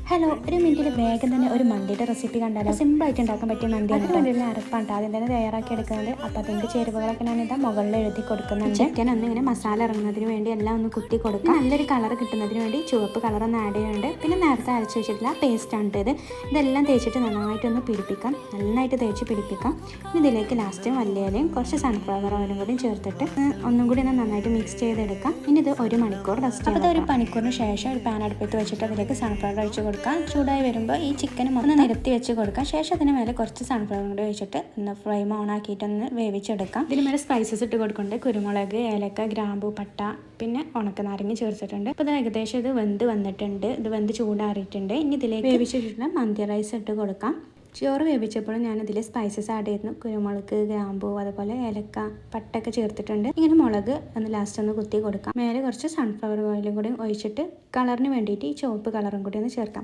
Hello, ഒരു മിനിറ്റിൽ വേഗം തന്നെ ഒരു മന്തിയുടെ റെസിപ്പി കണ്ടാലോ? സിമ്പിളായിട്ട് ഉണ്ടാക്കാൻ പറ്റിയ മന്തിയാണ്. അതിന് വേണ്ടിയുള്ള അരപ്പാണ് ആദ്യം തന്നെ തയ്യാറാക്കി എടുക്കുന്നത്. അപ്പോൾ അതിൻ്റെ ചേരുവകളൊക്കെ ഞാനിതാ മുകളിൽ എഴുതി കൊടുക്കുന്നുണ്ട്. ചിക്കൻ ഒന്ന് ഇങ്ങനെ മസാല ഇറങ്ങുന്നതിന് വേണ്ടി എല്ലാം ഒന്ന് കുത്തി കൊടുക്കുക. നല്ലൊരു കളർ കിട്ടുന്നതിന് വേണ്ടി ചുവപ്പ് കളർ ഒന്ന് ആഡ് ചെയ്യുന്നുണ്ട്. പിന്നെ നേരത്തെ അരച്ച് വെച്ചിട്ടുള്ള പേസ്റ്റാണ് ഇത്. ഇതെല്ലാം തേച്ചിട്ട് നന്നായിട്ടൊന്ന് പിടിപ്പിക്കാം. നന്നായിട്ട് തേച്ച് പിടിപ്പിക്കാം. ഇനി ഇതിലേക്ക് ലാസ്റ്റ് മല്ലിയിലയും കുറച്ച് സൺഫ്ലവർ ഓയിലും കൂടി ചേർത്തിട്ട് ഒന്നും കൂടി ഒന്ന് നന്നായിട്ട് മിക്സ് ചെയ്തെടുക്കാം. ഇനി ഇത് 1 മണിക്കൂർ റെസ്റ്റ് ചെയ്യാം. അപ്പോൾ ഒരു മണിക്കൂറിന് ശേഷം ഒരു പാൻ അടുപ്പത്ത് വെച്ചിട്ട് അതിലേക്ക് സൺഫ്ലവർ ഒഴിച്ച് കൊടുക്കാം. ചൂടായി വരുമ്പോൾ ഈ ചിക്കൻ ഒന്ന് നിരത്തി വെച്ച് കൊടുക്കാം. ശേഷം അതിന് മേലെ കുറച്ച് സൺഫ്ലവർ കൂടി വെച്ചിട്ട് ഒന്ന് ഫ്ലെയിം ഓൺ ആക്കിയിട്ടൊന്ന് വേവിച്ചെടുക്കാം. ഇതിന് മേലെ സ്പൈസസ് ഇട്ട് കൊടുക്കുന്നുണ്ട്. കുരുമുളക്, ഏലക്ക, ഗ്രാമ്പു, പട്ട, പിന്നെ ഉണക്കനാരങ്ങ ചേർത്തിട്ടുണ്ട്. അപ്പോൾ ഇത് ഏകദേശം ഇത് വെന്ത് വന്നിട്ടുണ്ട്. ഇത് വെന്ത് ചൂടാറിയിട്ടുണ്ട്. ഇനി ഇതിലേക്ക് വേവിച്ചിട്ടുള്ള മന്തി റൈസ് ഇട്ട് കൊടുക്കാം. ചോറ് വേവിച്ചപ്പോഴും ഞാനിതിൽ സ്പൈസസ് ആഡ് ചെയ്യുന്നു. കുരുമുളക്, ഗ്രാമ്പൂ, അതുപോലെ ഏലക്ക, പട്ടൊക്കെ ചേർത്തിട്ടുണ്ട്. ഇങ്ങനെ മുളക് ഒന്ന് ലാസ്റ്റ് ഒന്ന് കുത്തി കൊടുക്കാം. മേലെ കുറച്ച് സൺഫ്ലവർ ഓയിലും കൂടി ഒഴിച്ചിട്ട് കളറിന് വേണ്ടിയിട്ട് ഈ ചുവപ്പ് കളറും കൂടി ഒന്ന് ചേർക്കാം.